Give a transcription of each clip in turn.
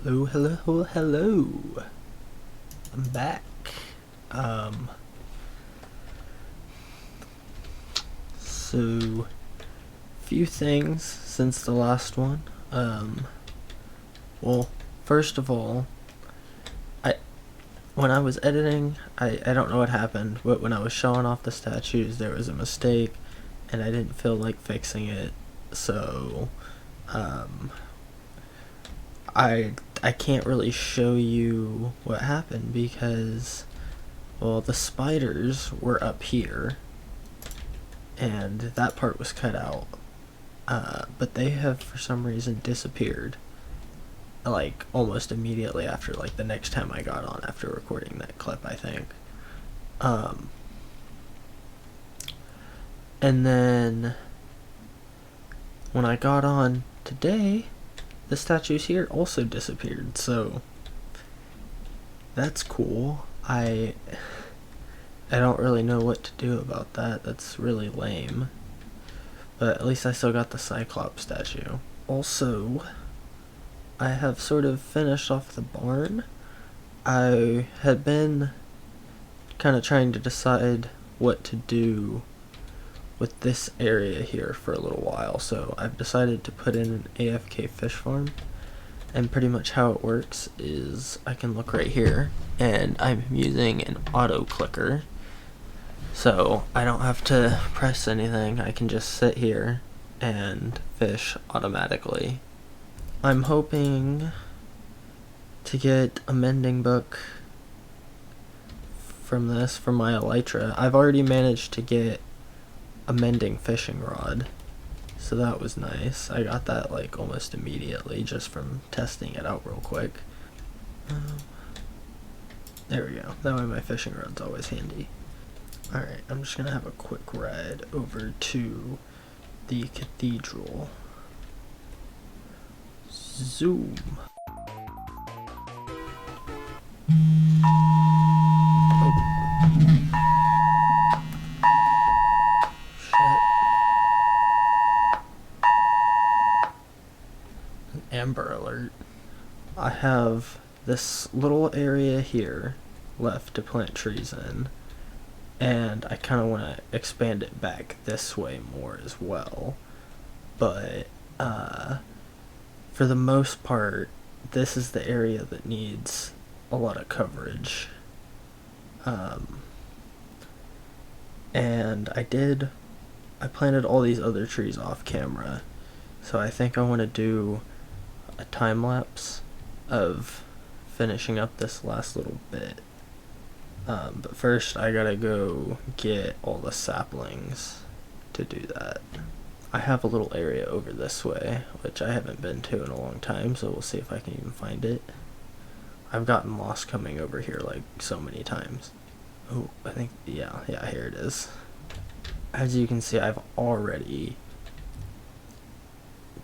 Hello, hello, hello. I'm back. So few things since the last one. Well, first of all, when I was editing, I don't know what happened, but when I was showing off the statues, there was a mistake, and I didn't feel like fixing it. So, I can't really show you what happened because, well, the spiders were up here, and that part was cut out. But they have, for some reason, disappeared. Like, almost immediately after, like, the next time I got on after recording that clip, I think. And then, when I got on today, the statues here also disappeared, so that's cool. I don't really know what to do about that. That's really lame. But at least I still got the Cyclops statue. Also, I have sort of finished off the barn. I had been kind of trying to decide what to do with this area here for a little while, so I've decided to put in an AFK fish farm. And pretty much how it works is I can look right here, and I'm using an auto clicker, so I don't have to press anything. I can just sit here and fish automatically. I'm hoping to get a mending book from this for my elytra. I've already managed to get a mending fishing rod, so that was nice. I got that like almost immediately just from testing it out real quick. There we go. That way my fishing rod's always handy. Alright, I'm just gonna have a quick ride over to the cathedral. Zoom. Amber alert. I have this little area here left to plant trees in, and I kind of want to expand it back this way more as well, but for the most part this is the area that needs a lot of coverage. And I planted all these other trees off camera, so I think I want to do a time lapse of finishing up this last little bit. But first I gotta go get all the saplings to do that. I have a little area over this way, which I haven't been to in a long time, so we'll see if I can even find it. I've gotten lost coming over here like so many times. Oh, I think, yeah, here it is. As you can see, I've already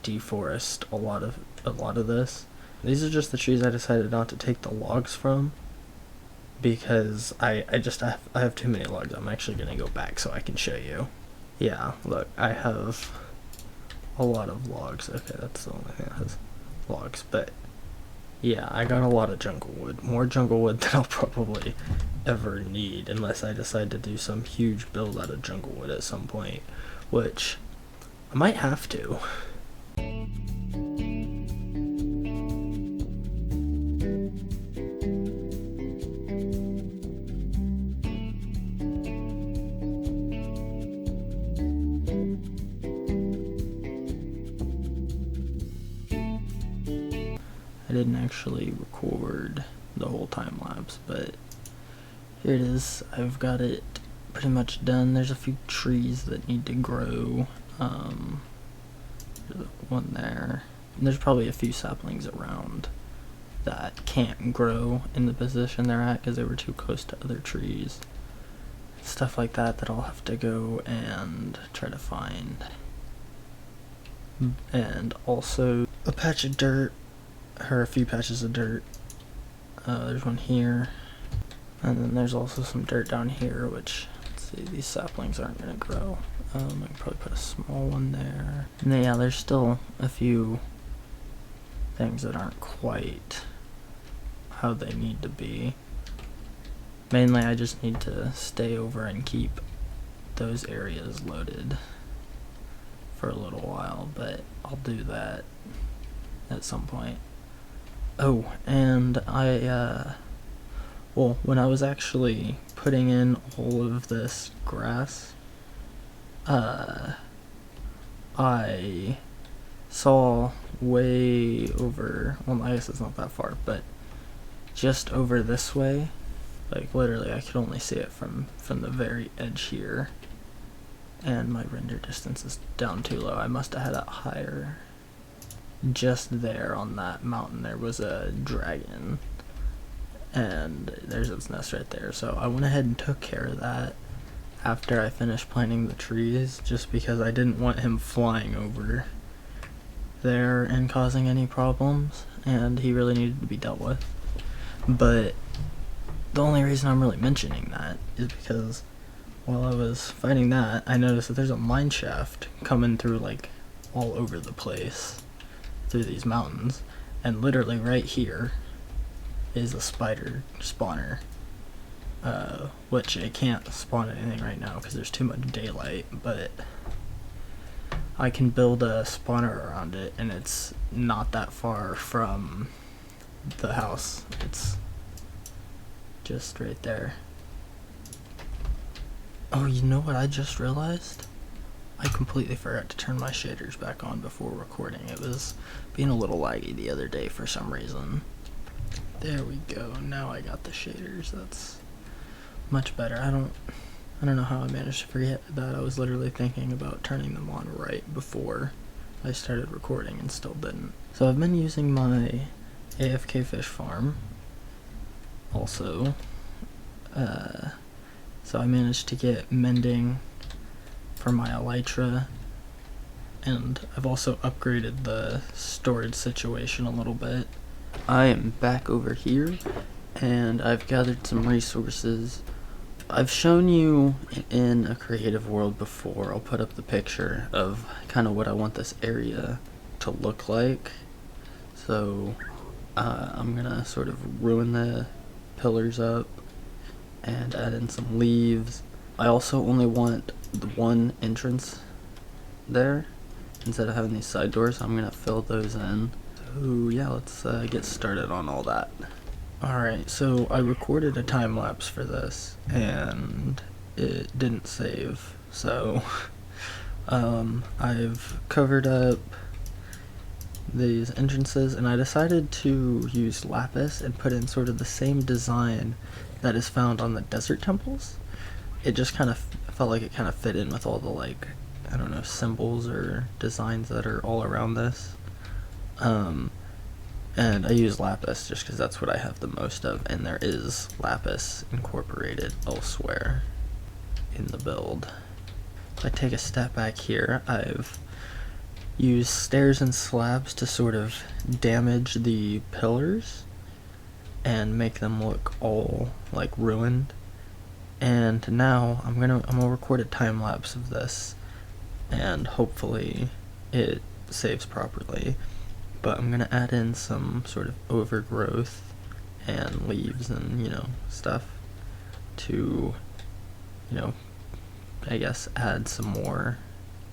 deforested a lot of this. These are just the trees I decided not to take the logs from, because I have too many logs. I'm actually gonna go back so I can show you. Yeah, look, I have a lot of logs. Okay, that's the only thing that has logs, but yeah, I got a lot of jungle wood. More jungle wood than I'll probably ever need, unless I decide to do some huge build out of jungle wood at some point, which I might have to. I didn't actually record the whole time lapse, but here it is. I've got it pretty much done. There's a few trees that need to grow. There's one there. And there's probably a few saplings around that can't grow in the position they're at because they were too close to other trees. Stuff like that I'll have to go and try to find. And also a patch of dirt, or a few patches of dirt. There's one here, and then there's also some dirt down here, which, let's see, these saplings aren't going to grow. I can probably put a small one there. And then, yeah, there's still a few things that aren't quite how they need to be. Mainly I just need to stay over and keep those areas loaded for a little while, but I'll do that at some point. Oh, and well, when I was actually putting in all of this grass, I saw way over, well, I guess it's not that far, but just over this way, like literally I could only see it from the very edge here, and my render distance is down too low. I must have had it higher. Just there on that mountain there was a dragon, and there's its nest right there, so I went ahead and took care of that after I finished planting the trees, just because I didn't want him flying over there and causing any problems, and he really needed to be dealt with. But the only reason I'm really mentioning that is because while I was fighting that, I noticed that there's a mine shaft coming through like all over the place through these mountains, and literally right here is a spider spawner, which it can't spawn anything right now because there's too much daylight, but I can build a spawner around it, and it's not that far from the house. It's just right there. Oh, you know what I just realized? I completely forgot to turn my shaders back on before recording. It was being a little laggy the other day for some reason. There we go. Now I got the shaders. That's much better. I don't know how I managed to forget that. I was literally thinking about turning them on right before I started recording and still didn't. So I've been using my AFK fish farm also. So I managed to get mending for my elytra, and I've also upgraded the storage situation a little bit. I am back over here, and I've gathered some resources. I've shown you in a creative world before. I'll put up the picture of kind of what I want this area to look like. So I'm gonna sort of ruin the pillars up and add in some leaves. I also only want the one entrance there instead of having these side doors. I'm gonna fill those in. So yeah, let's get started on all that. Alright, so I recorded a time lapse for this and it didn't save, so I've covered up these entrances, and I decided to use lapis and put in sort of the same design that is found on the desert temples. It just kind of felt like it kind of fit in with all the, like, I don't know, symbols or designs that are all around this. And I use lapis just because that's what I have the most of, and there is lapis incorporated elsewhere in the build. If I take a step back here, I've used stairs and slabs to sort of damage the pillars and make them look all like ruined. And now I'm gonna record a time lapse of this, and hopefully it saves properly. But I'm gonna add in some sort of overgrowth and leaves and, you know, stuff to, you know, I guess add some more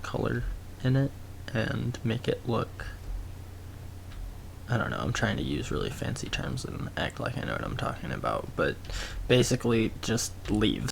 color in it and make it look, I don't know, I'm trying to use really fancy terms and act like I know what I'm talking about, but basically just leaves.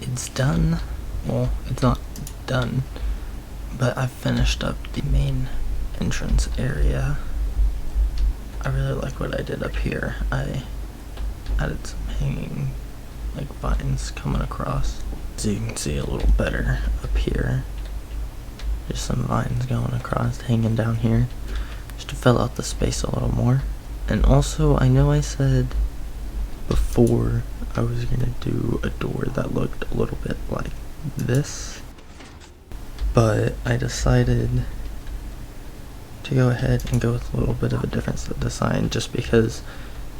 it's done. Well, it's not done, but I've finished up the main entrance area. I really like what I did up here. I added some hanging like vines coming across, so you can see a little better up here. Just some vines going across, hanging down here, just to fill out the space a little more. And also, I know I said before I was gonna do a door that looked a little bit like this, but I decided to go ahead and go with a little bit of a difference of design, just because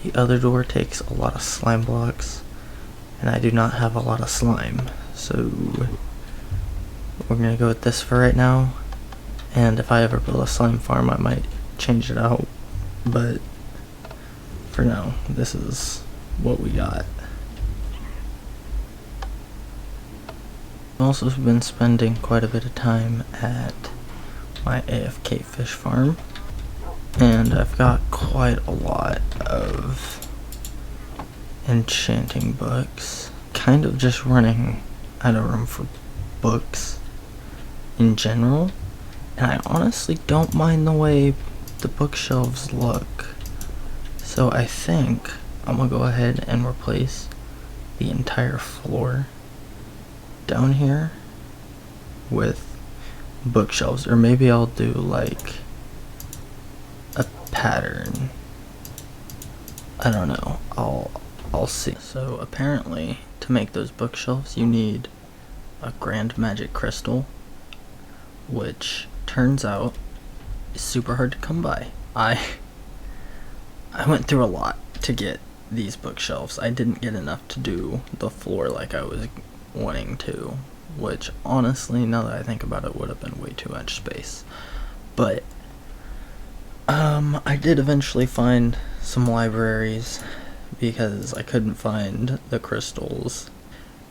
the other door takes a lot of slime blocks and I do not have a lot of slime, so we're gonna go with this for right now. And if I ever build a slime farm, I might change it out, but for now, this is what we got. I've also been spending quite a bit of time at my AFK fish farm, and I've got quite a lot of enchanting books. Kind of just running out of room for books in general, and I honestly don't mind the way the bookshelves look. So I think I'm gonna go ahead and replace the entire floor down here with bookshelves, or maybe I'll do like a pattern. I don't know. I'll see. So apparently, to make those bookshelves, you need a grand magic crystal, which turns out is super hard to come by. I went through a lot to get these bookshelves. I didn't get enough to do the floor like I was wanting to, which honestly, now that I think about it, would have been way too much space. But I did eventually find some libraries because I couldn't find the crystals.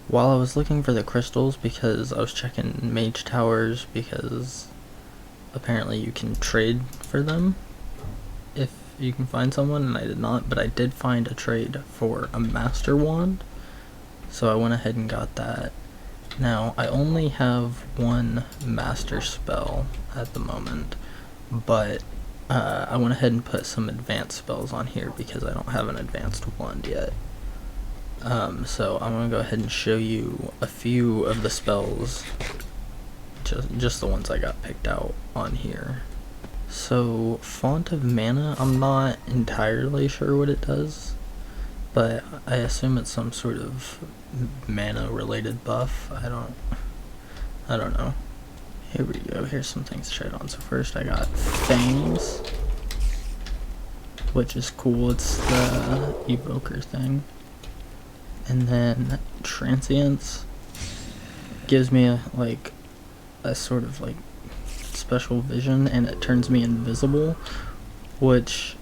While I was looking for the crystals, because I was checking mage towers, because apparently you can trade for them if you can find someone, and I did not, but I did find a trade for a master wand, so I went ahead and got that. Now, I only have one master spell at the moment, but I went ahead and put some advanced spells on here because I don't have an advanced wand yet. So I'm going to go ahead and show you a few of the spells, just the ones I got picked out on here. So, Font of Mana, I'm not entirely sure what it does, but I assume it's some sort of mana related buff. I don't know. Here we go, here's some things to try it on. So first I got Fangs, which is cool, it's the evoker thing. And then Transience gives me a sort of like special vision, and it turns me invisible, which,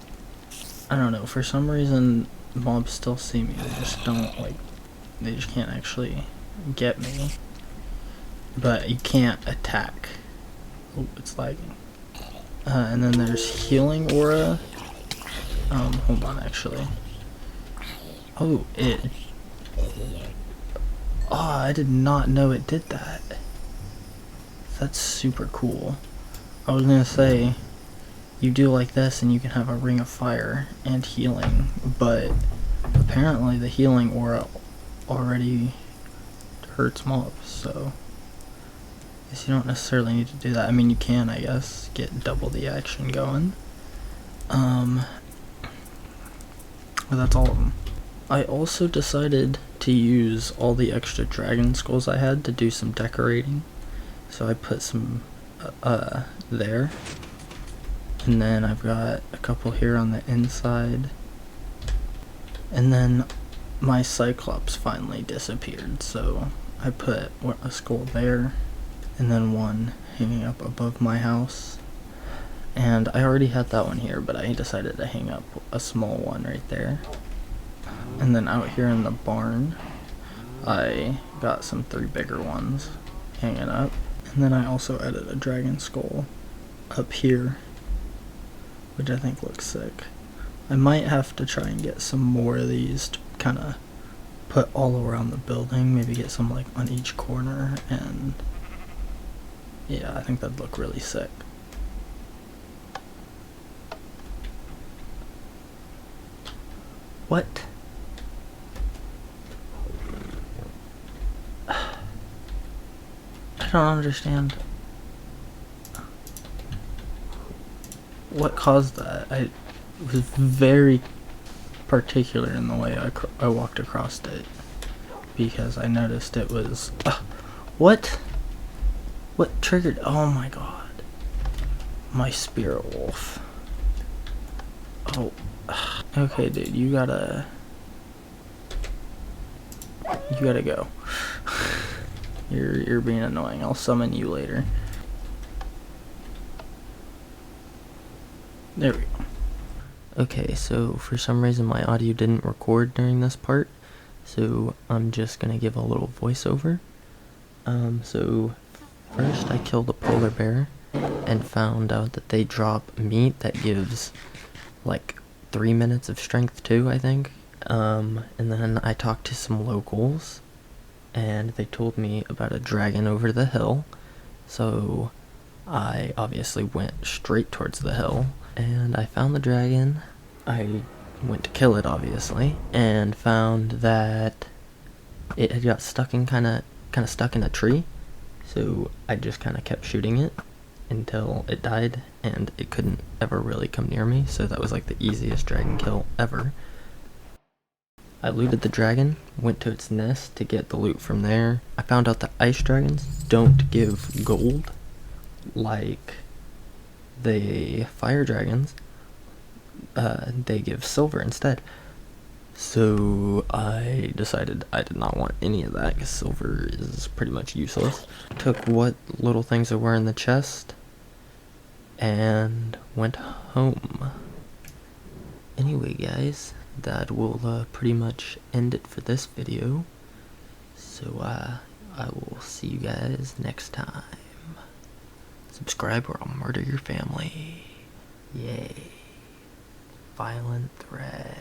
I don't know, for some reason mobs still see me, they just can't actually get me, but you can't attack. Oh, it's lagging. And then there's Healing Aura. Hold on, actually. Oh, I did not know it did that. That's super cool. I was gonna say, you do like this and you can have a ring of fire and healing, but apparently the healing aura already hurts mobs, so I guess you don't necessarily need to do that. I mean, you can, I guess, get double the action going. But that's all of them. I also decided to use all the extra dragon skulls I had to do some decorating. So I put some there, and then I've got a couple here on the inside, and then my Cyclops finally disappeared, so I put a skull there, and then one hanging up above my house, and I already had that one here, but I decided to hang up a small one right there. And then out here in the barn, I got some 3 bigger ones hanging up. And then I also added a dragon skull up here, which I think looks sick. I might have to try and get some more of these to kind of put all around the building, maybe get some like on each corner, and yeah, I think that'd look really sick. What? I don't understand. What caused that? I was very particular in the way I walked across it, because I noticed it was... what? What triggered? Oh my god. My spirit wolf. Oh. Okay, dude, you gotta go. You're being annoying. I'll summon you later. There we go. Okay, so for some reason my audio didn't record during this part, so I'm just gonna give a little voiceover. So first I killed a polar bear and found out that they drop meat that gives like 3 minutes of strength too, I think. And then I talked to some locals and they told me about a dragon over the hill, so I obviously went straight towards the hill and I found the dragon. I went to kill it obviously and found that it had got stuck in kind of stuck in a tree, so I just kind of kept shooting it until it died and it couldn't ever really come near me, so that was like the easiest dragon kill ever. I looted the dragon, went to its nest to get the loot from there. I found out that ice dragons don't give gold like the fire dragons. They give silver instead. So I decided I did not want any of that because silver is pretty much useless. Took what little things there were in the chest and went home. Anyway guys, that will pretty much end it for this video. So I will see you guys next time. Subscribe or I'll murder your family. Yay. Violent threat.